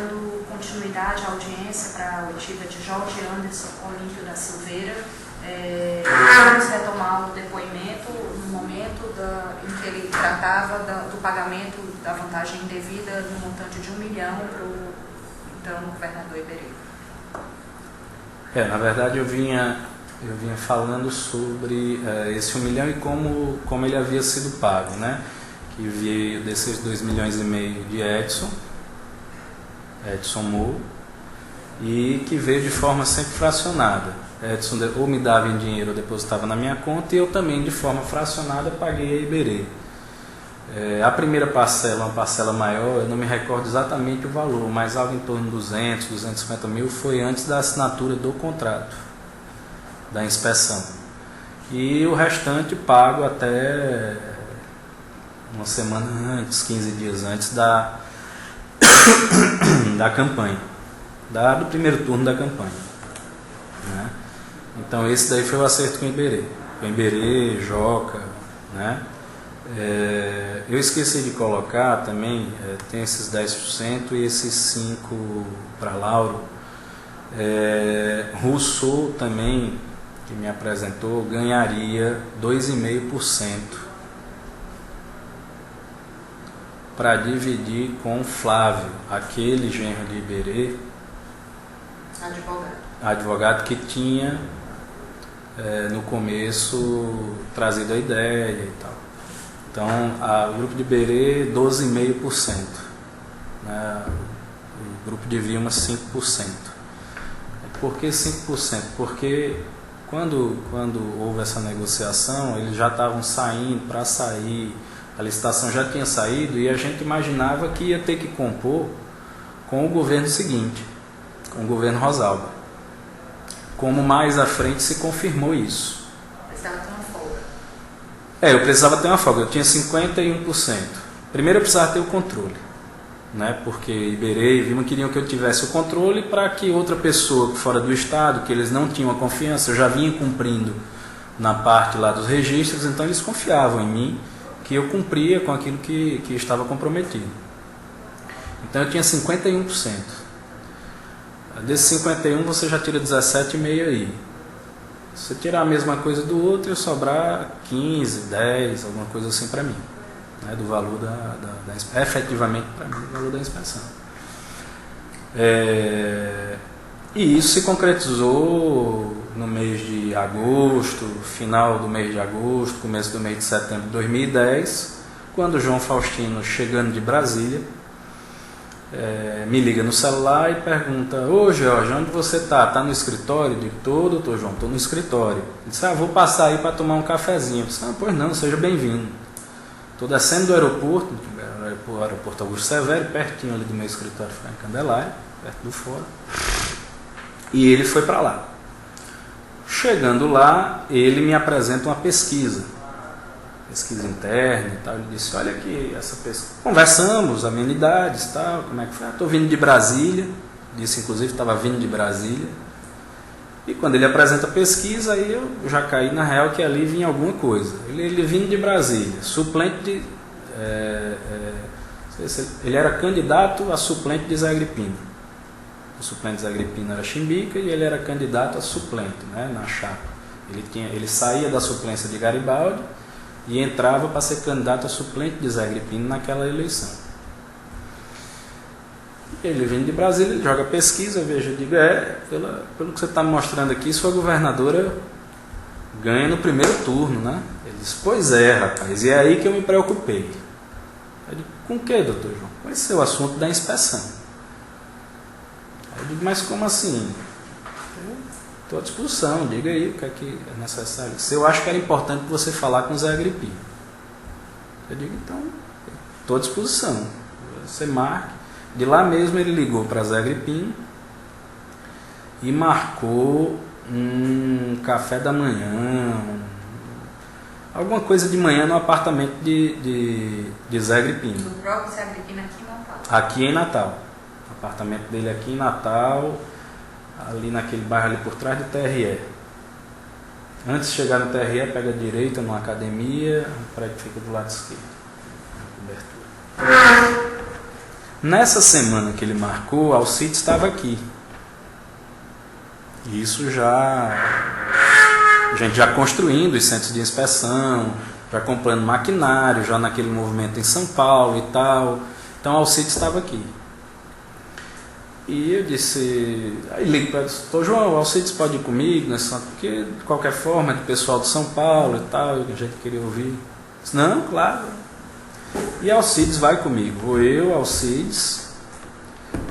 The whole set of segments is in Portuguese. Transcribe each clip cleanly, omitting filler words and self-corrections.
dando continuidade à audiência para a oitiva de Jorge Anderson Olímpio da Silveira. Vamos retomar o depoimento no momento em que ele tratava do pagamento da vantagem indevida no montante de R$1 milhão para o então governador Iberê. Na verdade eu vinha falando sobre esse 1 milhão e como ele havia sido pago, né? Que veio desses 2,5 milhões de Edson Moura, e que veio de forma sempre fracionada. Edson ou me dava em dinheiro ou depositava na minha conta, e eu também de forma fracionada paguei a Iberê. A primeira parcela, uma parcela maior, eu não me recordo exatamente o valor, mas algo em torno de 250 mil foi antes da assinatura do contrato, da inspeção. E o restante pago até uma semana antes, 15 dias antes da campanha, do primeiro turno da campanha, né? Então esse daí foi o acerto com o Iberê, Joca, né? Eu esqueci de colocar também, tem esses 10% e esses 5% para Lauro. Rousseau também, que me apresentou, ganharia 2,5% para dividir com Flávio, aquele genro de Iberê, advogado que tinha no começo trazido a ideia e tal. Então, o grupo de Iberê, 12,5%, né? O grupo de Vilma, 5%. Por que 5%? Porque quando houve essa negociação, eles já estavam saindo, para sair, a licitação já tinha saído, e a gente imaginava que ia ter que compor com o governo seguinte, com o governo Rosalba. Como mais à frente se confirmou isso. Precisava ter uma folga. Eu precisava ter uma folga, eu tinha 51%. Primeiro eu precisava ter o controle, né? Porque Iberê e Vilma queriam que eu tivesse o controle para que outra pessoa fora do estado, que eles não tinham a confiança, eu já vinha cumprindo na parte lá dos registros, então eles confiavam em mim, que eu cumpria com aquilo que estava comprometido. Então eu tinha 51%. Desses 51 você já tira 17,5 aí. Se você tirar a mesma coisa do outro, eu sobrar 15, 10, alguma coisa assim para mim, né, do valor efetivamente para mim, do valor da inspeção. E isso se concretizou no mês de agosto, final do mês de agosto, começo do mês de setembro de 2010, quando o João Faustino, chegando de Brasília, me liga no celular e pergunta: ô Jorge, onde você está? Está no escritório? Eu digo: tô, doutor João, estou no escritório. Ele disse: vou passar aí para tomar um cafezinho. Eu disse: pois não, seja bem-vindo. Estou descendo do aeroporto, o aeroporto Augusto Severo, pertinho ali do meu escritório, foi em Candelária, perto do fórum. E ele foi para lá. Chegando lá, ele me apresenta uma pesquisa interna e tal. Ele disse: olha aqui, essa pesquisa. Conversamos, amenidades e tal, como é que foi? Estou vindo de Brasília. Disse, inclusive, estava vindo de Brasília. E quando ele apresenta a pesquisa, aí eu já caí na real que ali vinha alguma coisa. Ele vindo de Brasília, suplente de... ele era candidato a suplente de Zé Agripino. O suplente de Zé Agripino era Chimbica e ele era candidato a suplente, né, na chapa. Ele saía da suplência de Garibaldi e entrava para ser candidato a suplente de Zé Agripino naquela eleição. Ele vindo de Brasília, ele joga pesquisa, eu vejo, eu digo: pelo que você está me mostrando aqui, sua governadora ganha no primeiro turno, né? Ele disse: pois é, rapaz, e é aí que eu me preocupei. Eu digo: com o que, doutor João? Com esse seu assunto da inspeção. Eu digo: mas como assim? Estou à disposição, diga aí o que é necessário. Se eu acho que era importante você falar com o Zé Agripino. Eu digo: então, estou à disposição. Você marque. De lá mesmo ele ligou para Zé Agripino e marcou um café da manhã, alguma coisa de manhã no apartamento de Zé Agripino. O próprio Zé Agripino aqui em Natal. Aqui em Natal. O apartamento dele aqui em Natal, ali naquele bairro ali por trás do TRE. Antes de chegar no TRE, pega a direita numa academia, o prédio fica do lado esquerdo. Cobertura. Nessa semana que ele marcou, Alcides estava aqui. Isso já... A gente já construindo os centros de inspeção, já comprando maquinário, já naquele movimento em São Paulo e tal. Então Alcides estava aqui. E eu disse, aí ligo para ele, João, o Alcides pode ir comigo, né? Porque de qualquer forma é do pessoal de São Paulo e tal, a gente queria ouvir. Eu disse, não, claro. E Alcides vai comigo, vou eu, Alcides,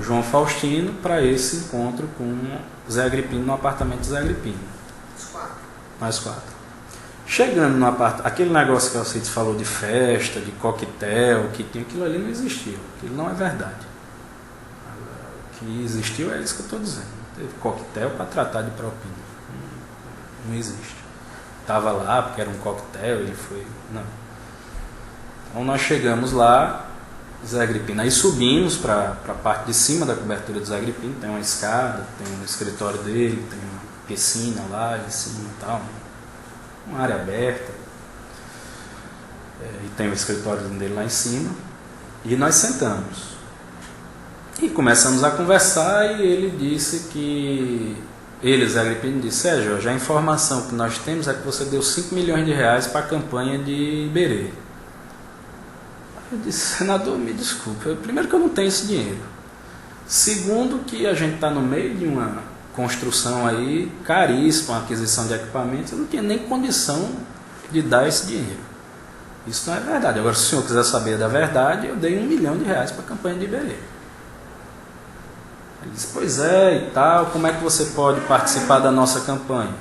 João Faustino, para esse encontro com Zé Agripino, no apartamento de Zé Agripino. Nós quatro. Chegando no apartamento, aquele negócio que o Alcides falou de festa, de coquetel, que tinha, aquilo ali não existiu, aquilo não é verdade. O que existiu é isso que eu estou dizendo. Teve coquetel para tratar de propina. Não existe. Estava lá porque era um coquetel, ele foi... Não. Então nós chegamos lá, Zé Agripino, aí subimos para a parte de cima da cobertura do Zé Agripino, tem uma escada, tem um escritório dele, tem uma piscina lá em cima e tal, uma área aberta, e tem o escritório dele lá em cima, e nós sentamos. E começamos a conversar e ele disse que... Ele, Zé Agripino, disse, Sérgio, a informação que nós temos é que você deu 5 milhões de reais para a campanha de Iberê. Eu disse, senador, me desculpe. Primeiro que eu não tenho esse dinheiro. Segundo que a gente está no meio de uma construção aí caríssima, uma aquisição de equipamentos, eu não tinha nem condição de dar esse dinheiro. Isso não é verdade. Agora, se o senhor quiser saber da verdade, eu dei 1 milhão de reais para a campanha de Iberê. Ele disse, pois é e tal, como é que você pode participar da nossa campanha?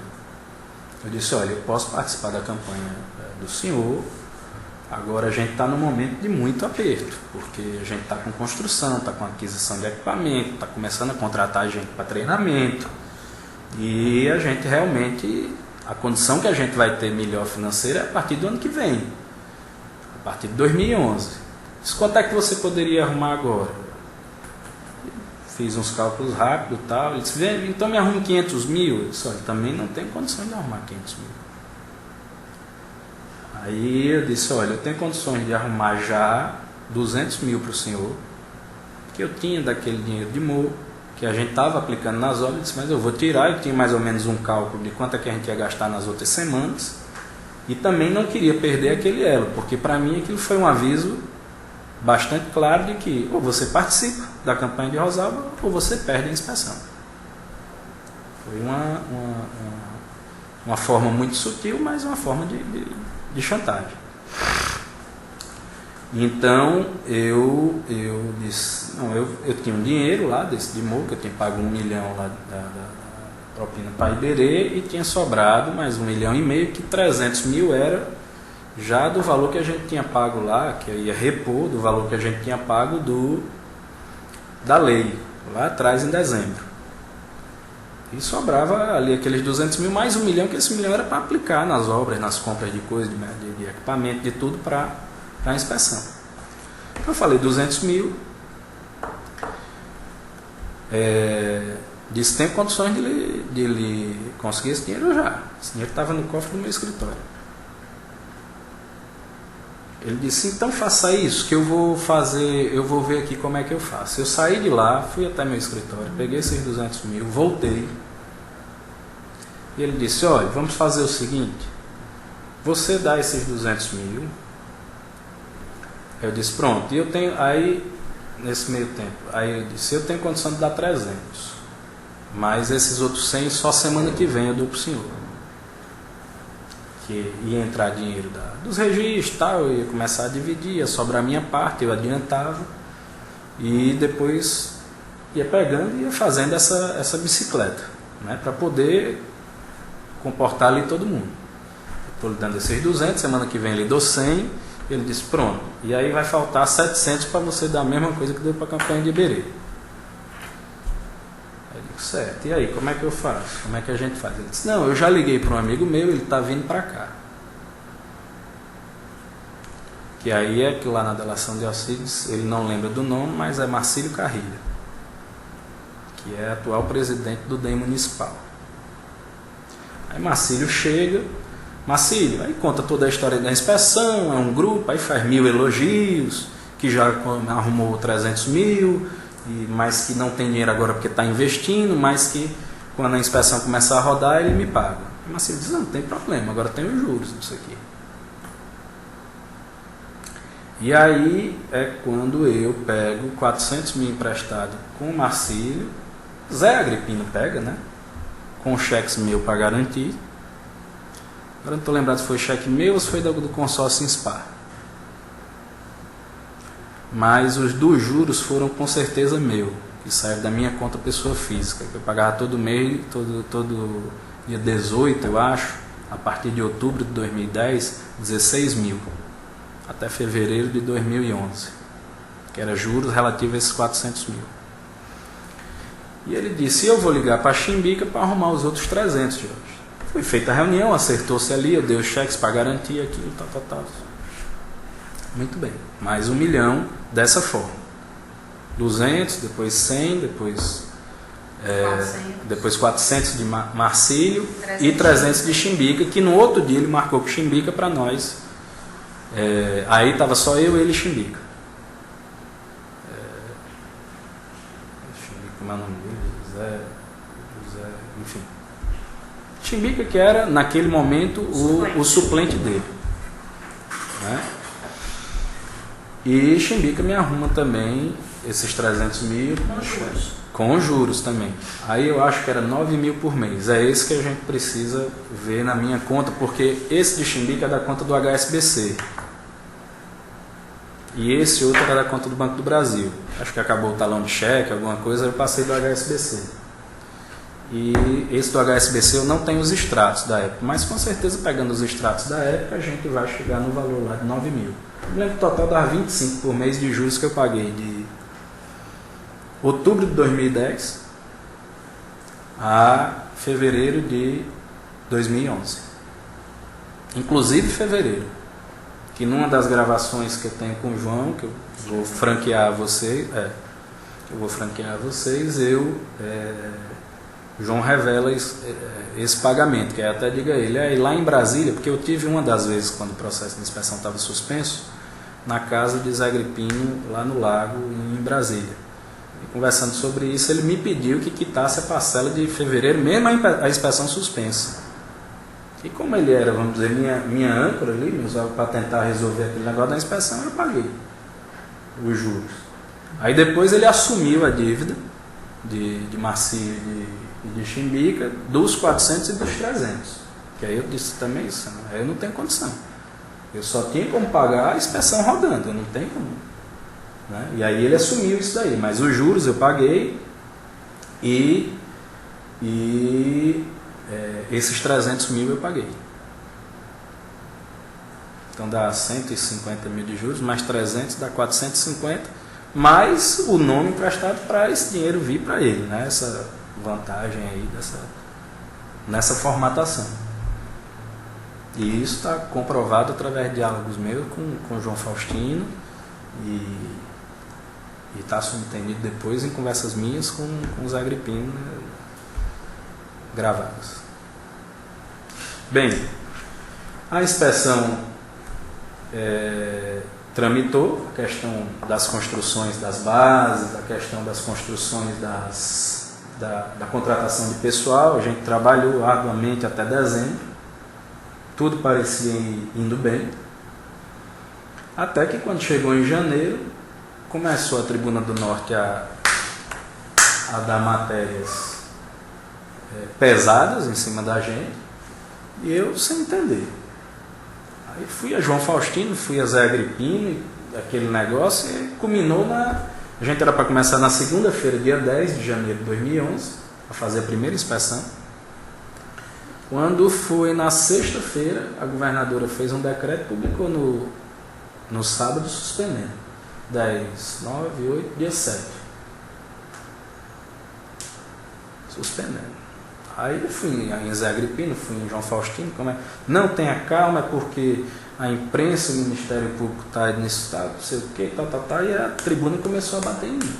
Eu disse, olha, eu posso participar da campanha do senhor, agora a gente está num momento de muito aperto, porque a gente está com construção, está com aquisição de equipamento, está começando a contratar gente para treinamento, e a gente realmente, a condição que a gente vai ter melhor financeira é a partir do ano que vem, a partir de 2011. Disse, quanto é que você poderia arrumar agora? Fiz uns cálculos rápidos e tal. Ele disse, então me arrume 500 mil. Eu disse, olha, também não tenho condições de arrumar 500 mil. Aí eu disse, olha, eu tenho condições de arrumar já 200 mil para o senhor, que eu tinha daquele dinheiro de MOU, que a gente estava aplicando nas obras. Eu disse, mas eu vou tirar. Eu tinha mais ou menos um cálculo de quanto é que a gente ia gastar nas outras semanas. E também não queria perder aquele elo, porque para mim aquilo foi um aviso bastante claro de que ou você participa da campanha de Rosalba ou você perde a inspeção. Foi uma forma muito sutil, mas uma forma de chantagem. Então eu disse, não, eu tinha um dinheiro lá desse de MOU, que eu tinha pago 1 milhão lá da propina para Iberê, e tinha sobrado mais 1,5 milhão, que 300 mil era já do valor que a gente tinha pago lá, que eu ia repor do valor que a gente tinha pago da lei, lá atrás em dezembro. E sobrava ali aqueles 200 mil, mais 1 milhão, que esse 1 milhão era para aplicar nas obras, nas compras de coisas, de equipamento, de tudo para a inspeção. Então eu falei 200 mil, disse, tem condições de ele conseguir esse dinheiro já. Esse dinheiro estava no cofre do meu escritório. Ele disse, então faça isso, que eu vou ver aqui como é que eu faço. Eu saí de lá, fui até meu escritório, peguei esses 200 mil, voltei. E ele disse, olha, vamos fazer o seguinte, você dá esses 200 mil. Eu disse, pronto, e eu tenho, aí, nesse meio tempo, aí eu disse, eu tenho condição de dar 300, mas esses outros 100 só semana que vem eu dou para o senhor. Que ia entrar dinheiro dos registros, tal, eu ia começar a dividir, ia sobrar a minha parte, eu adiantava e depois ia pegando e ia fazendo essa bicicleta, né, para poder comportar ali todo mundo. Estou lhe dando esses 200, semana que vem ele dou 100, ele disse, pronto, e aí vai faltar 700 para você dar a mesma coisa que deu para a campanha de Iberê. Certo, e aí, como é que eu faço? Como é que a gente faz? Ele disse, não, eu já liguei para um amigo meu, ele está vindo para cá. Que aí é que lá na delação de Alcides, ele não lembra do nome, mas é Marcílio Carrilho, que é atual presidente do DEM municipal. Aí Marcílio chega, Marcílio, aí conta toda a história da inspeção, é um grupo, aí faz 1000 elogios, que já arrumou 300 mil, mas que não tem dinheiro agora porque está investindo, mas que quando a inspeção começar a rodar, ele me paga. O Marcílio diz, não tem problema, agora tem os juros disso aqui. E aí é quando eu pego 400 mil emprestado com o Marcílio, Zé Agripino pega, né? Com cheques meu para garantir. Agora não estou lembrado se foi cheque meu ou se foi do consórcio Inspar. Mas os dos juros foram com certeza meu, que saíram da minha conta pessoa física, que eu pagava todo mês, todo dia 18, eu acho, a partir de outubro de 2010, 16 mil, até fevereiro de 2011, que era juros relativos a esses 400 mil. E ele disse, eu vou ligar para a Chimbica para arrumar os outros 300, Jorge. Foi feita a reunião, acertou-se ali, eu dei os cheques para garantir aquilo, tal. Muito bem, mais 1 milhão dessa forma. 200, depois 100, depois 400 de Marcílio e 300 de Chimbica, que no outro dia ele marcou com Chimbica para nós. Aí estava só eu, ele e Chimbica. Chimbica, como é o nome dele? José, enfim. Chimbica, que era naquele momento o suplente dele, né? E Chimbica me arruma também esses 300 mil com juros também. Aí eu acho que era 9 mil por mês. É esse que a gente precisa ver na minha conta, porque esse de Chimbica é da conta do HSBC. E esse outro era da conta do Banco do Brasil. Acho que acabou o talão de cheque, alguma coisa, eu passei do HSBC. E esse do HSBC eu não tenho os extratos da época, mas com certeza pegando os extratos da época a gente vai chegar no valor lá de 9 mil. Eu lembro que o total dava 25 por mês de juros que eu paguei de outubro de 2010 a fevereiro de 2011. Inclusive fevereiro, que numa das gravações que eu tenho com o João, que eu vou franquear a vocês, o João revela esse pagamento, que aí até diga ele, aí lá em Brasília, porque eu tive uma das vezes quando o processo de inspeção estava suspenso, na casa de Zé Agripino, lá no Lago, em Brasília. E conversando sobre isso, ele me pediu que quitasse a parcela de fevereiro, mesmo a inspeção suspensa. E como ele era, vamos dizer, minha âncora ali, me usava para tentar resolver aquele negócio da inspeção, eu paguei os juros. Aí depois ele assumiu a dívida de Marcílio e de Chimbica, dos 400 e dos 300. Que aí eu disse também isso, aí eu não tenho condição. Eu só tinha como pagar a inspeção rodando, eu não tenho como. Né? E aí ele assumiu isso daí, mas os juros eu paguei e esses 300 mil eu paguei. Então dá 150 mil de juros, mais 300 dá 450, mais o nome emprestado para esse dinheiro vir para ele, né? Essa vantagem aí nessa formatação. E isso está comprovado através de diálogos meus com o João Faustino e está subentendido depois em conversas minhas com o Zé Agripino, né, gravadas. Bem, a inspeção tramitou a questão das construções das bases, a questão das construções da contratação de pessoal. A gente trabalhou arduamente até dezembro. Tudo parecia indo bem, até que quando chegou em janeiro, começou a Tribuna do Norte a dar matérias pesadas em cima da gente, e eu sem entender. Aí fui a João Faustino, fui a Zé Agripino, aquele negócio, e culminou a gente era para começar na segunda-feira, dia 10 de janeiro de 2011, a fazer a primeira inspeção. Quando foi na sexta-feira, a governadora fez um decreto, publicou no sábado, suspendendo. 10, 9, 8, dia 7. Suspendendo. Aí eu fui em Zé Agripino, fui em João Faustino, não tenha calma, é porque a imprensa, o Ministério Público está nesse estado, não sei o que, e a tribuna começou a bater em mim.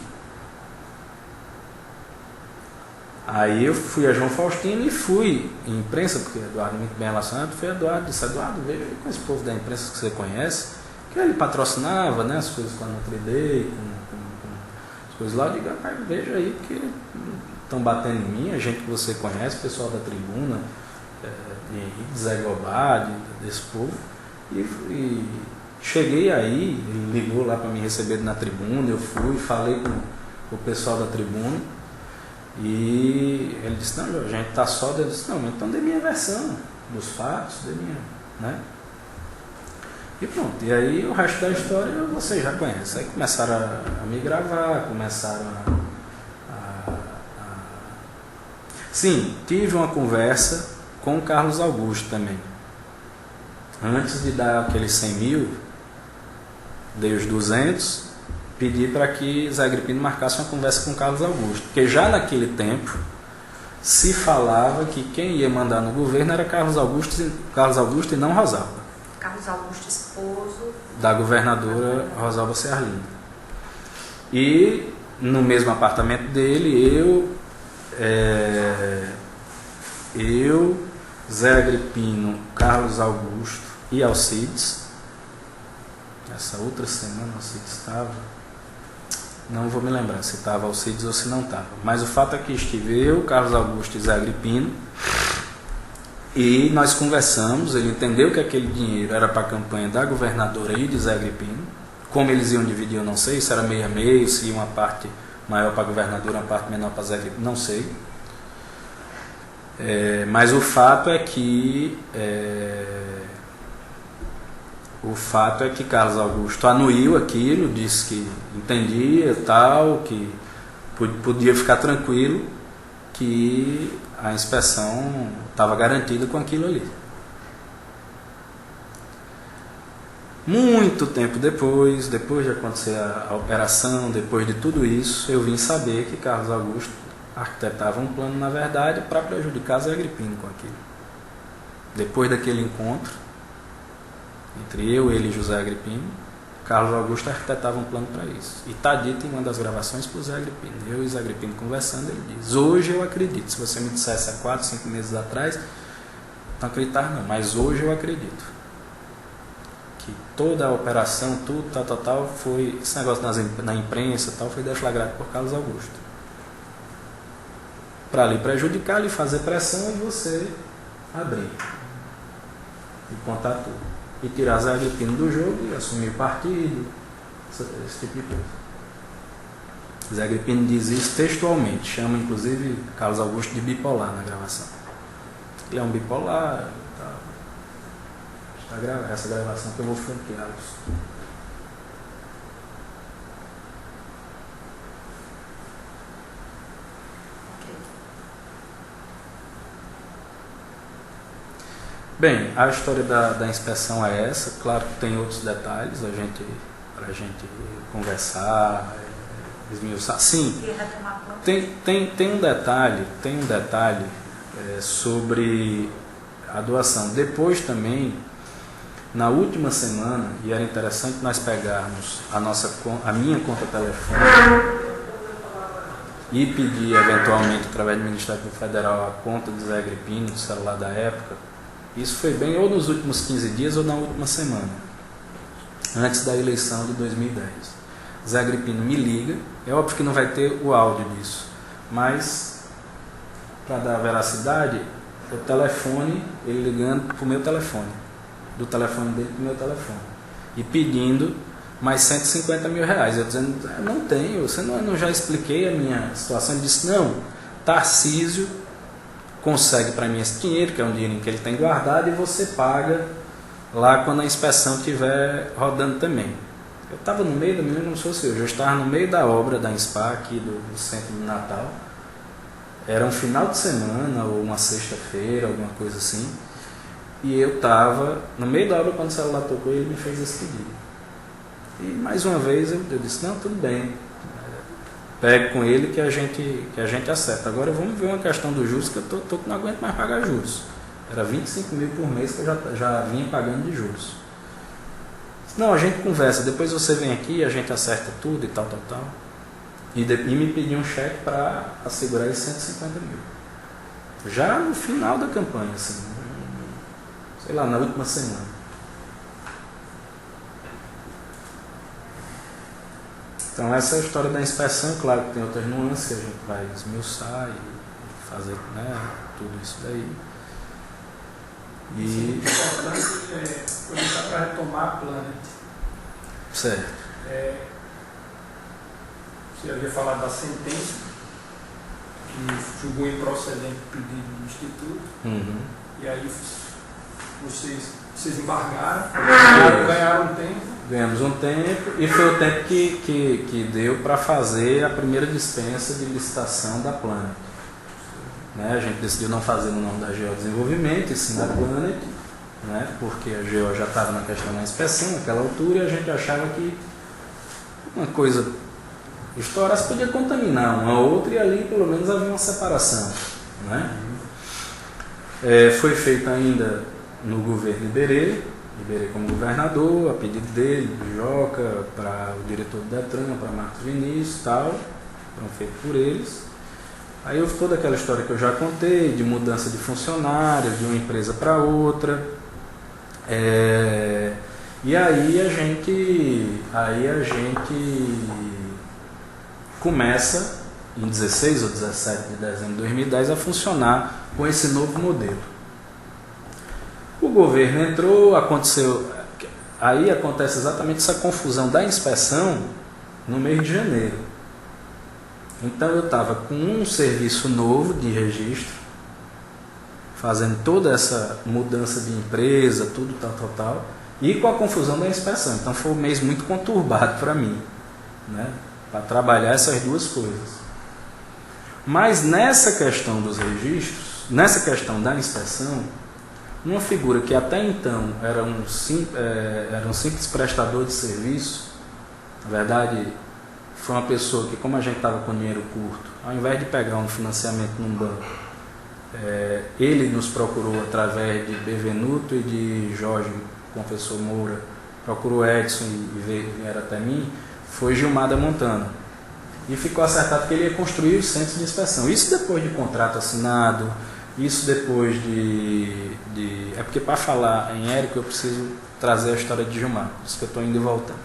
Aí eu fui a João Faustino e fui em imprensa, porque Eduardo é muito bem relacionado, fui a Eduardo, disse, Eduardo, veja com esse povo da imprensa que você conhece, que ele patrocinava, né, as coisas com a Nutri-Day, com as coisas lá. Eu digo, rapaz, veja aí, porque estão batendo em mim, a gente que você conhece, o pessoal da tribuna, de Henrique, Zé Gobá, desse povo. E cheguei aí, ele ligou lá para me receber na tribuna, eu fui, falei com o pessoal da tribuna, e ele disse, não, a gente está só, eu disse, não, então dê minha versão dos fatos, dê minha, né? E pronto, e aí o resto da história vocês já conhecem. Aí começaram a me gravar, começaram Sim, tive uma conversa com o Carlos Augusto também. Antes de dar aqueles 100 mil, dei os 200, pedi para que Zé Agripino marcasse uma conversa com o Carlos Augusto. Porque já naquele tempo se falava que quem ia mandar no governo era Carlos Augusto e não Rosalba. Carlos Augusto, esposo da governadora Rosalba Ciarlinda. E no mesmo apartamento dele, eu, Zé Agripino, Carlos Augusto e Alcides. Essa outra semana Alcides estava, não vou me lembrar se estava Alcides ou se não estava, mas o fato é que estive eu, Carlos Augusto e Zé Agripino, e nós conversamos. Ele entendeu que aquele dinheiro era para a campanha da governadora e de Zé Agripino. Como eles iam dividir, eu não sei, se era meio a meio, se ia uma parte maior para a governadora, uma parte menor para Zé Agripino, não sei. Mas o fato é que Carlos Augusto anuiu aquilo, disse que entendia tal, que podia ficar tranquilo, que a inspeção estava garantida com aquilo ali. Muito tempo depois de acontecer a operação, depois de tudo isso, eu vim saber que Carlos Augusto arquitetava um plano, na verdade, para prejudicar Zé Agripino com aquilo. Depois daquele encontro entre eu, ele e José Agripino, Carlos Augusto arquitetava um plano para isso. E está dito em uma das gravações para o Zé Agripino. Eu e Zé Agripino conversando, ele diz, hoje eu acredito. Se você me dissesse há 4, 5 meses atrás, não acreditar não, mas hoje eu acredito. Que toda a operação, tudo, tal, foi, esse negócio na imprensa, tal, foi deflagrado por Carlos Augusto. Para lhe prejudicar, lhe fazer pressão e você abrir. E contar tudo. E tirar Zé Agripino do jogo e assumir o partido, esse tipo de coisa. Zé Agripino diz isso textualmente, chama inclusive Carlos Augusto de bipolar na gravação. Ele é um bipolar, tá, essa gravação que eu vou franqueá-los. Bem, a história da inspeção é essa. Claro que tem outros detalhes para a gente conversar, esmiuçar. Sim, tem um detalhe sobre a doação. Depois também, na última semana, e era interessante nós pegarmos a minha conta telefônica e pedir eventualmente, através do Ministério Federal, a conta do Zé Agripino, do celular da época. Isso foi bem ou nos últimos 15 dias ou na última semana, antes da eleição de 2010. Zé Agripino me liga, é óbvio que não vai ter o áudio disso, mas para dar veracidade, o telefone, ele ligando para o meu telefone, do telefone dele para o meu telefone, e pedindo mais 150 mil reais. Eu dizendo, não tenho, eu já expliquei a minha situação. Ele disse, não, Tarcísio consegue para mim esse dinheiro, que é um dinheiro que ele tem guardado, e você paga lá quando a inspeção estiver rodando também. Eu estava no meio da minha, não sou eu estava no meio da obra da INSPA aqui do centro de Natal. Era um final de semana ou uma sexta-feira, alguma coisa assim. E eu estava no meio da obra quando o celular tocou e ele me fez esse pedido. E mais uma vez eu disse, não, tudo bem. Pego com ele que a gente acerta. Agora vamos ver uma questão dos juros, que eu tô que não aguento mais pagar juros. Era 25 mil por mês que eu já vinha pagando de juros. Não, a gente conversa, depois você vem aqui e a gente acerta tudo e tal. E me pediu um cheque para assegurar esses 150 mil. Já no final da campanha, assim, sei lá, na última semana. Então essa é a história da inspeção, claro que tem outras nuances que a gente vai esmiuçar e fazer, né, tudo isso daí. E o importante é aproveitar para retomar a Planet. Certo. Você havia falado da sentença, que julgou improcedente o pedido do Instituto, e aí vocês embargaram, ganharam um tempo. Ganhamos um tempo e foi o tempo que deu para fazer a primeira dispensa de licitação da Planet. Né? A gente decidiu não fazer no nome da Geodesenvolvimento, e sim da Planet, né? Porque a Geo já estava na questão da inspeção naquela altura e a gente achava que uma coisa estourasse podia contaminar uma outra e ali pelo menos havia uma separação. Né? Foi feito ainda no governo Iberê como governador, a pedido dele, do Joca, para o diretor do Detran, para Marcos Vinícius e tal, foram feitos por eles. Aí houve toda aquela história que eu já contei, de mudança de funcionários, de uma empresa para outra. E aí a gente começa, em 16 ou 17 de dezembro de 2010, a funcionar com esse novo modelo. O governo entrou, aí acontece exatamente essa confusão da inspeção no mês de janeiro. Então eu estava com um serviço novo de registro, fazendo toda essa mudança de empresa, tudo tal, e com a confusão da inspeção. Então foi um mês muito conturbado para mim, né, para trabalhar essas duas coisas. Mas nessa questão dos registros, nessa questão da inspeção, uma figura que até então era um simples prestador de serviço, na verdade, foi uma pessoa que, como a gente estava com dinheiro curto, ao invés de pegar um financiamento num banco, ele nos procurou através de Bevenuto e de Jorge, professor Moura, procurou Edson e vieram até mim, foi Gilmar da Montana. E ficou acertado que ele ia construir os centros de inspeção. Isso depois de contrato assinado, isso depois é porque para falar em Érico eu preciso trazer a história de Gilmar, por isso que eu estou indo e voltando.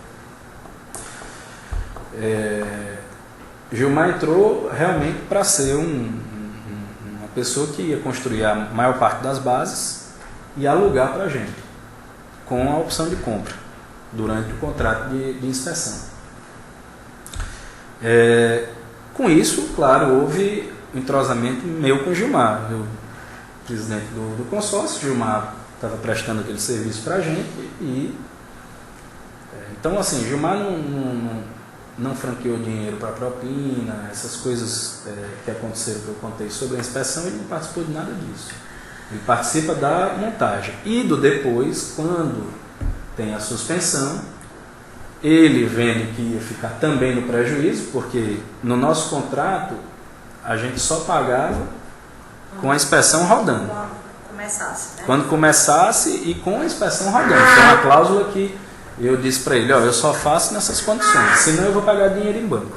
Gilmar entrou realmente para ser uma pessoa que ia construir a maior parte das bases e alugar para a gente, com a opção de compra, durante o contrato de inspeção. Com isso, claro, houve entrosamento meu com o Gilmar, eu, presidente do consórcio. Gilmar estava prestando aquele serviço para a gente então assim, Gilmar não franqueou dinheiro para propina, essas coisas que aconteceram, que eu contei sobre a inspeção, ele não participou de nada disso. Ele participa da montagem e do depois, quando tem a suspensão, ele vendo que ia ficar também no prejuízo, porque no nosso contrato a gente só pagava com a inspeção rodando. Quando começasse e com a inspeção rodando. Tem uma cláusula que eu disse para ele, eu só faço nessas condições, senão eu vou pagar dinheiro em banco.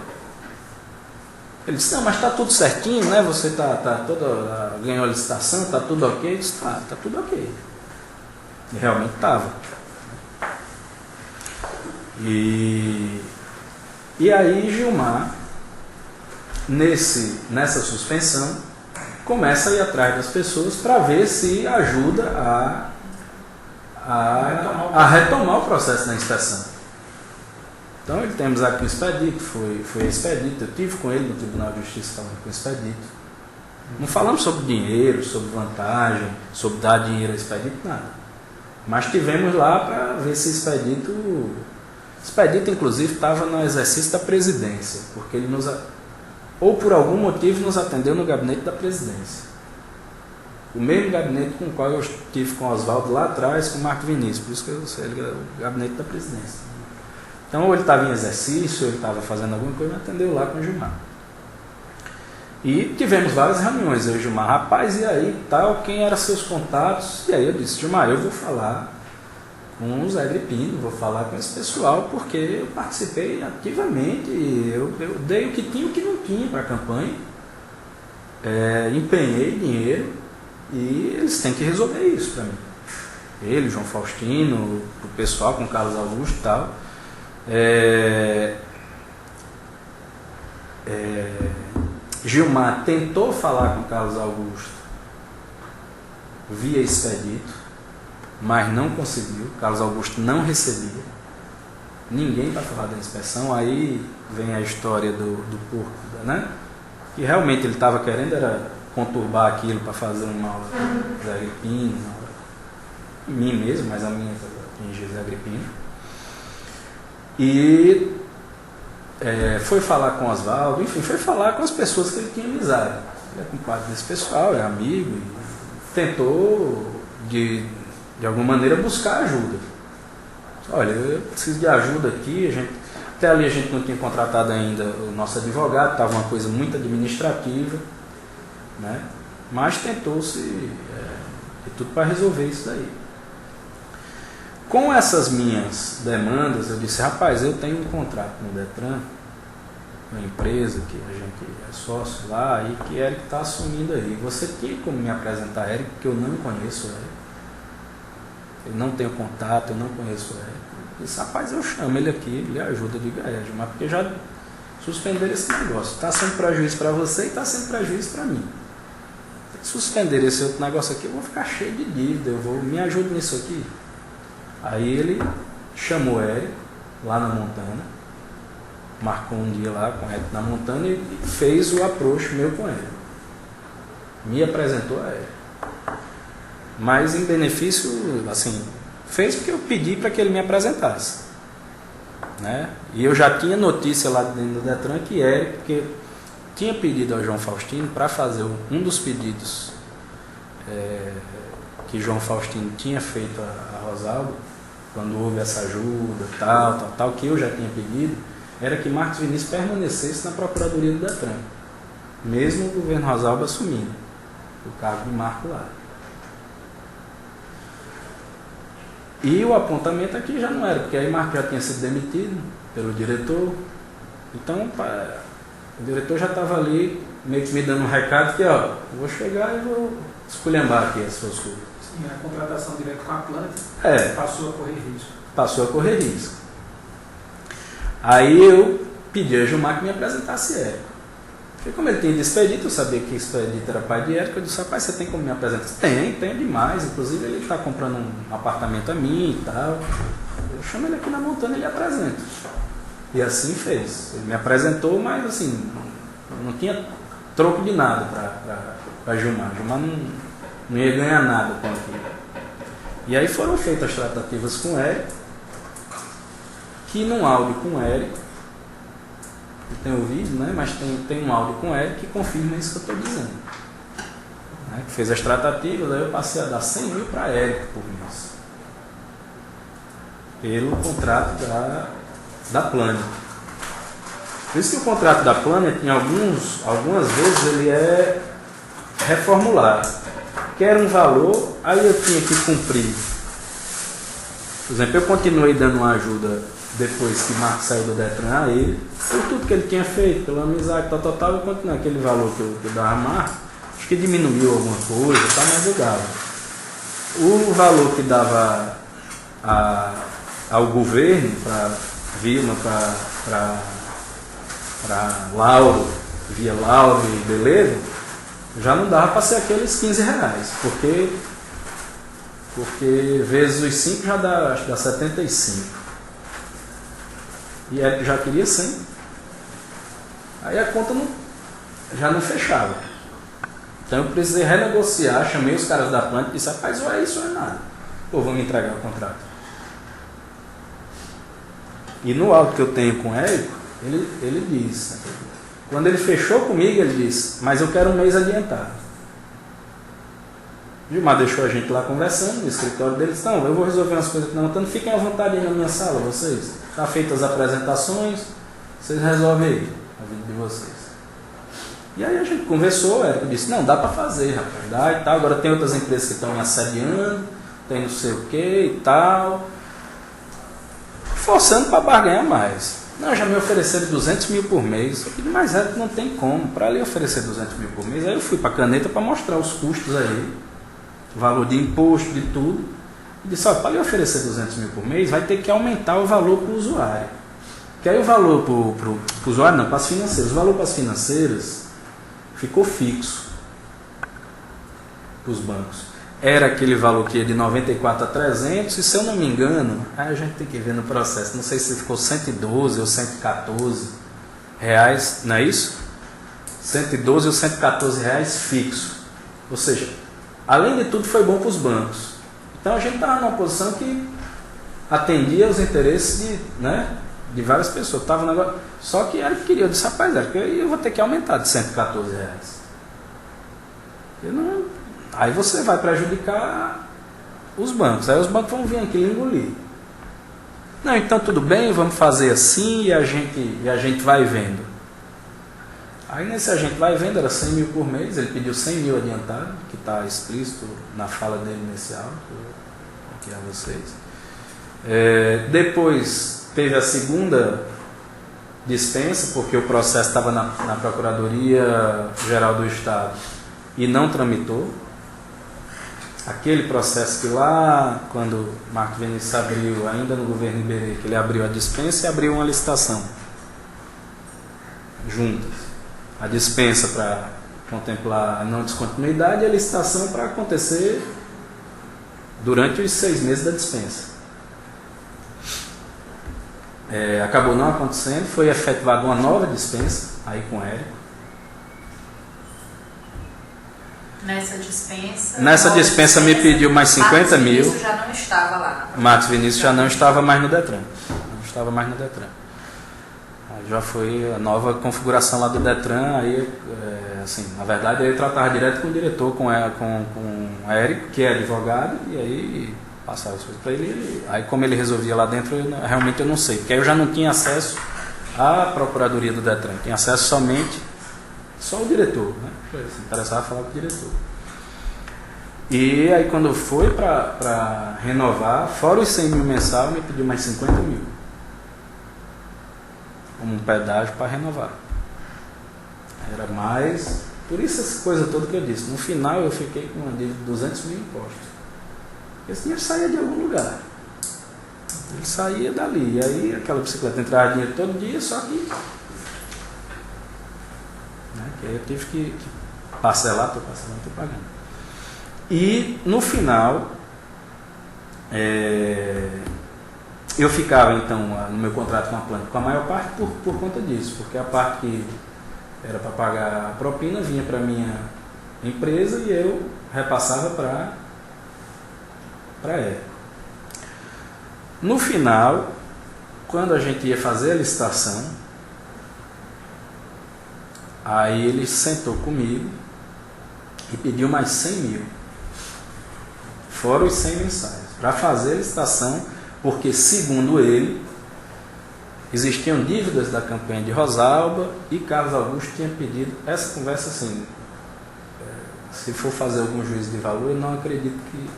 Ele disse, não, mas está tudo certinho, né? Você ganhou a licitação, está tudo ok? Eu disse, tá tudo ok. E realmente estava. E aí Gilmar, nessa suspensão, começa a ir atrás das pessoas para ver se ajuda a retomar o processo da inspeção. Então ele temos aqui o expedito, foi expedito, eu estive com ele no Tribunal de Justiça falando com o expedito. Não falamos sobre dinheiro, sobre vantagem, sobre dar dinheiro ao expedito, nada. Mas tivemos lá para ver se o expedito inclusive estava no exercício da presidência, porque ele ou por algum motivo nos atendeu no gabinete da presidência. O mesmo gabinete com o qual eu estive com o Oswaldo lá atrás, com o Marco Vinícius, por isso que eu sei, o gabinete da presidência. Então, ou ele estava em exercício, ou ele estava fazendo alguma coisa, me atendeu lá com o Gilmar. E tivemos várias reuniões, eu e o Gilmar, rapaz, e aí, tal, quem eram seus contatos? E aí eu disse, Gilmar, eu vou falar com o Zé Gripino, vou falar com esse pessoal, porque eu participei ativamente, eu dei o que tinha e o que não tinha para a campanha, empenhei dinheiro, e eles têm que resolver isso para mim. Ele, João Faustino, o pessoal com Carlos Augusto e tal. Gilmar tentou falar com Carlos Augusto via expedito, mas não conseguiu. Carlos Augusto não recebia ninguém para falar da inspeção. Aí vem a história do porco, né? Que realmente ele estava querendo era conturbar aquilo para fazer uma aula de Zé Agripino, em mim mesmo, mas a minha em Zé Agripino. E foi falar com Oswaldo, enfim, foi falar com as pessoas que ele tinha amizade. Ele é compadre desse pessoal, é amigo, e tentou de alguma maneira buscar ajuda. Olha, eu preciso de ajuda aqui. Até ali a gente não tinha contratado ainda o nosso advogado, estava uma coisa muito administrativa, né? Mas tentou-se de tudo para resolver isso daí. Com essas minhas demandas, eu disse, rapaz, eu tenho um contrato no Detran, uma empresa que a gente é sócio lá e que Érico está assumindo aí. Você tinha como me apresentar Érico, porque eu não conheço Érico. Eu não tenho contato, eu não conheço Érico. Eu disse, rapaz, eu chamo ele aqui, ele ajuda, eu digo, Gilmar, porque já suspenderam esse negócio. Está sendo prejuízo para você e está sendo prejuízo para mim. Suspender esse outro negócio aqui, eu vou ficar cheio de dívida, me ajuda nisso aqui. Aí ele chamou Érico lá na Montana, marcou um dia lá com Érico na Montana e fez o approach meu com Érico. Me apresentou a Érico. Mas em benefício, assim, fez porque eu pedi para que ele me apresentasse, né? E eu já tinha notícia lá dentro do Detran que Érico, porque tinha pedido ao João Faustino para fazer um dos pedidos que João Faustino tinha feito a Rosalba, quando houve essa ajuda, tal, que eu já tinha pedido, era que Marcos Vinícius permanecesse na Procuradoria do Detran, mesmo o governo Rosalba assumindo o cargo de Marco lá. E o apontamento aqui já não era, porque aí Marco já tinha sido demitido pelo diretor, então o diretor já estava ali meio que me dando um recado que, ó, eu vou chegar e vou esculhambar aqui as suas coisas. Sim, a contratação direta com a planta passou a correr risco. Passou a correr risco. Aí eu pedi a Gilmar que me apresentasse Érico. Porque como ele tinha despedido, eu sabia que Expedito era pai de Érico, eu disse, rapaz, você tem como me apresentar? Tem demais. Inclusive ele está comprando um apartamento a mim e tal. Eu chamo ele aqui na Montana e ele apresenta. E assim fez. Ele me apresentou, mas assim, não tinha troco de nada para Gilmar. Gilmar não ia ganhar nada com aquilo. E aí foram feitas as tratativas com Érico, que num áudio com Érico, tem o vídeo, né? Mas tem um áudio com Érico que confirma isso que eu estou dizendo. Né? Que fez as tratativas, aí eu passei a dar 100 mil para Érico por mês. Pelo contrato da Planet. Por isso que o contrato da Planet, algumas vezes, ele é reformulado. Que era um valor, aí eu tinha que cumprir. Por exemplo, eu continuei dando uma ajuda depois que Marcos saiu do Detran a ele, por tudo que ele tinha feito, pela amizade, tal, eu continuei aquele valor que eu dava a Marcos, acho que diminuiu alguma coisa, mas eu dava. O valor que dava ao governo, para Vilma, para Lauro, via Lauro e Beleza, já não dava para ser aqueles 15 reais, porque vezes os 5 já dá, acho que dá 75. E ele já queria 100. Aí a conta já não fechava. Então eu precisei renegociar, chamei os caras da planta e disse, rapaz, ou é isso ou é nada. Ou vão me entregar o contrato. E no áudio que eu tenho com o Érico, ele disse, quando ele fechou comigo, ele disse, mas eu quero um mês adiantado. Gilmar deixou a gente lá conversando no escritório dele, disse, não, eu vou resolver umas coisas aqui na Montana, fiquem à vontade aí na minha sala, vocês. Está feitas as apresentações, vocês resolvem aí a vida de vocês. E aí a gente conversou, o Érico disse, não, dá para fazer, rapaz, dá e tal, agora tem outras empresas que estão me assediando, tem não sei o que e tal, forçando para barganhar mais. Não, já me ofereceram 200 mil por mês, eu pedi, mas Érico não tem como, para lhe oferecer 200 mil por mês, aí eu fui para a caneta para mostrar os custos aí, o valor de imposto, de tudo, e disse, para lhe oferecer 200 mil por mês, vai ter que aumentar o valor para o usuário. Que aí o valor para o usuário, não, para as financeiras, o valor para as financeiras ficou fixo para os bancos. Era aquele valor que ia de 94 a 300, e se eu não me engano, aí a gente tem que ver no processo, não sei se ficou 112 ou 114 reais, não é isso? 112 ou 114 reais fixo. Ou seja, além de tudo foi bom para os bancos. Então a gente estava numa posição que atendia os interesses de várias pessoas. Tava um negócio, só que era que queria, eu disse, rapaz, eu vou ter que aumentar de 114 reais. Aí você vai prejudicar os bancos. Aí os bancos vão vir aqui e engolir. Não, então tudo bem, vamos fazer assim e a gente vai vendo. Aí nesse a gente vai vendo, era 100 mil por mês, ele pediu 100 mil adiantado, que está explícito na fala dele nesse áudio, aqui a vocês. Depois teve a segunda dispensa, porque o processo estava na Procuradoria Geral do Estado e não tramitou. Aquele processo que lá, quando Marco Vinícius abriu, ainda no governo Iberê, que ele abriu a dispensa e abriu uma licitação juntas. A dispensa para contemplar a não descontinuidade e a licitação para acontecer durante os 6 meses da dispensa. Acabou não acontecendo, foi efetuada uma nova dispensa, aí com o Érico. Nessa dispensa me pediu mais 50 mil. Marcos Vinícius já não estava lá. Marcos Vinícius já não estava mais no Detran. Aí já foi a nova configuração lá do Detran. Aí, assim, na verdade, ele tratava direto com o diretor, com o Érico, que é advogado, e aí passava as coisas para ele. Aí, como ele resolvia lá dentro, realmente eu não sei, porque aí eu já não tinha acesso à Procuradoria do Detran, tinha acesso só o diretor, né? Se interessava falar com o diretor. E aí quando foi para renovar, fora os 100 mil mensal, me pediu mais 50 mil. Como um pedágio para renovar. Era mais... Por isso essa coisa toda que eu disse. No final eu fiquei com uma dívida de 200 mil impostos. Esse dinheiro saía de algum lugar. Ele saía dali. E aí aquela bicicleta entrava dinheiro todo dia, só que... Que aí eu tive que parcelar, estou pagando. E no final, eu ficava então no meu contrato com a planta com a maior parte por conta disso, porque a parte que era para pagar a propina vinha para a minha empresa e eu repassava para ela. No final, quando a gente ia fazer a licitação, aí ele sentou comigo e pediu mais 100 mil, fora os 100 mensais, para fazer a licitação, porque segundo ele, existiam dívidas da campanha de Rosalba e Carlos Augusto tinha pedido essa conversa assim, se for fazer algum juízo de valor, eu não acredito que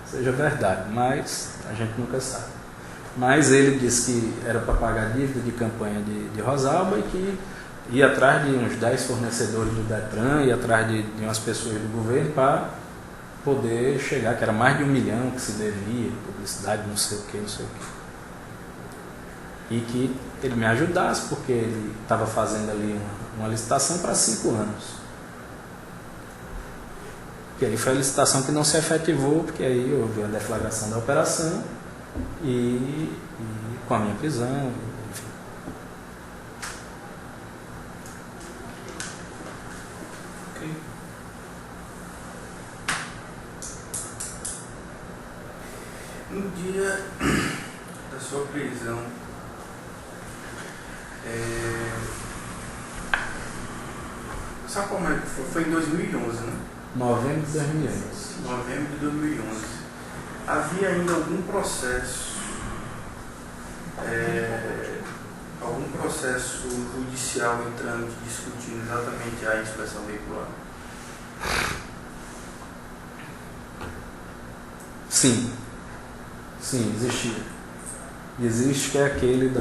seja verdade, mas a gente nunca sabe. Mas ele disse que era para pagar a dívida de campanha de Rosalba e que ia atrás de uns 10 fornecedores do Detran, ia atrás de umas pessoas do governo para poder chegar, que era mais de 1 milhão que se devia, publicidade, não sei o que. E que ele me ajudasse, porque ele estava fazendo ali uma licitação para 5 anos. E aí foi a licitação que não se efetivou, porque aí houve a deflagração da operação e com a minha prisão. No dia da sua prisão, sabe como é que foi? Foi em 2011, né? Novembro de 2011. Novembro de 2011. Havia ainda algum processo judicial em trâmite discutindo exatamente a inspeção veicular? Sim, existia. Existe que é aquele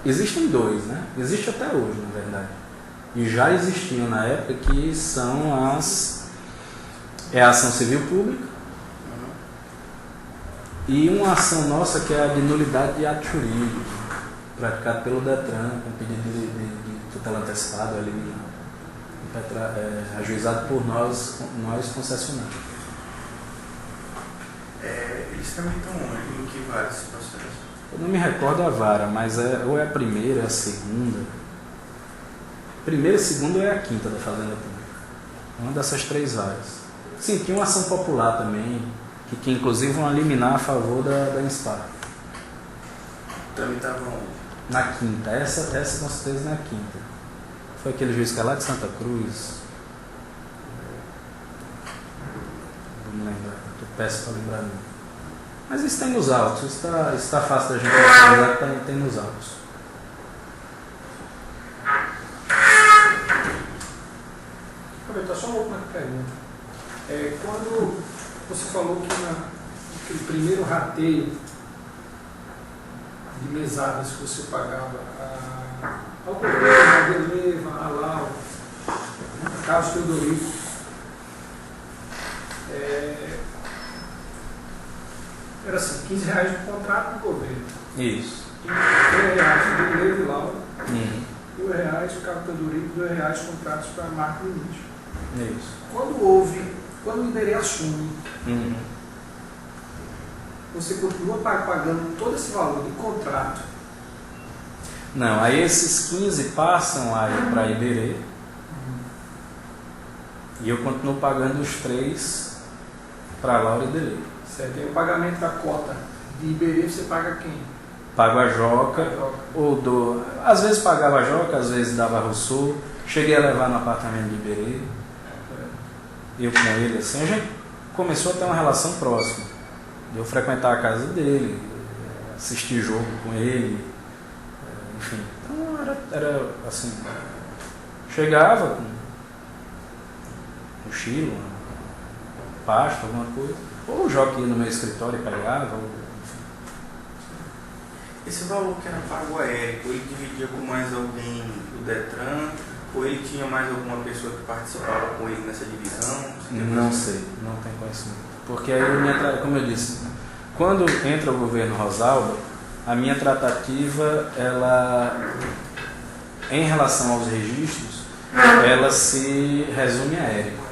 existem 2, né? Existe até hoje, na verdade. E já existiam na época, que são a ação civil pública E uma ação nossa que é a de nulidade de ato jurídico, praticado pelo DETRAN, com pedido de tutela antecipada ou eliminada, ajuizado por nós concessionários. Eles também estão onde? Em que vara esse processo? Eu não me recordo a vara, mas ou é a primeira, ou é a segunda. Primeira, segunda ou é a quinta da Fazenda Pública. Uma dessas 3 varas. Sim, tinha uma ação popular também, que inclusive vão liminar a favor da INSPAR. Também estavam onde? Na quinta, essa com certeza na quinta. Foi aquele juiz que é lá de Santa Cruz. Vou me lembrar, estou péssimo para lembrar não. Mas isso tem nos autos, isso está fácil da gente localizar, tem nos autos. Aproveitar só uma última pergunta. Quando você falou que naquele primeiro rateio de mesadas que você pagava ao governo, a Beleva, a Lau, a Carlos Teodorico, era assim, R$15 de contrato do governo. Isso. R$2 de Beleva e Lau, R$2 o Carlos Teodorico, R$2 contratos para a marca do lixo. Isso. Quando o Iberê assume, você continua pagando todo esse valor de contrato? Não, aí esses 15 passam para a Iberê e eu continuo pagando os 3 para a Laura e Delei. Certo, e o pagamento da cota de Iberê você paga quem? Pago a Joca, às vezes pagava a Joca, às vezes dava a Rousseau, cheguei a levar no apartamento de Iberê, eu com ele, assim, a gente começou a ter uma relação próxima, de eu frequentar a casa dele, assistir jogo com ele, enfim, então era assim, chegava com mochila, pasta, alguma coisa, ou o Joca ia no meu escritório e pegava, enfim. Esse valor que era pago a Érico, ele dividia com mais alguém do DETRAN? Ou ele tinha mais alguma pessoa que participava com ele nessa divisão? Não sei, não tenho conhecimento. Porque aí, como eu disse, quando entra o governo Rosalba, a minha tratativa, ela, em relação aos registros, ela se resume a Érico.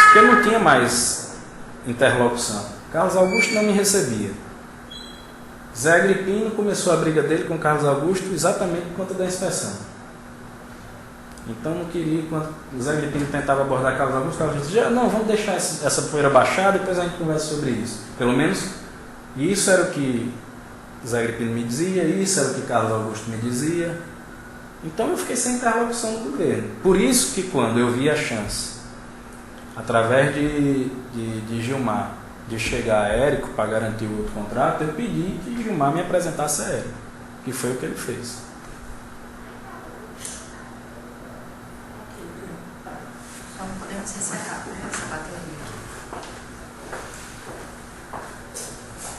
Porque eu não tinha mais interlocução. Carlos Augusto não me recebia. Zé Agripino começou a briga dele com Carlos Augusto exatamente por conta da inspeção. Então não queria, quando o Zé Agripino tentava abordar Carlos Augusto, Carlos dizia, não, vamos deixar essa poeira baixada, depois a gente conversa sobre isso. Pelo menos isso era o que Zé Agripino me dizia, isso era o que Carlos Augusto me dizia. Então eu fiquei sem interlocução no governo. Por isso que quando eu vi a chance, através de Gilmar, de chegar a Érico para garantir o outro contrato, eu pedi que Gilmar me apresentasse a Érico, que foi o que ele fez. Então podemos encerrar essa bateria aqui.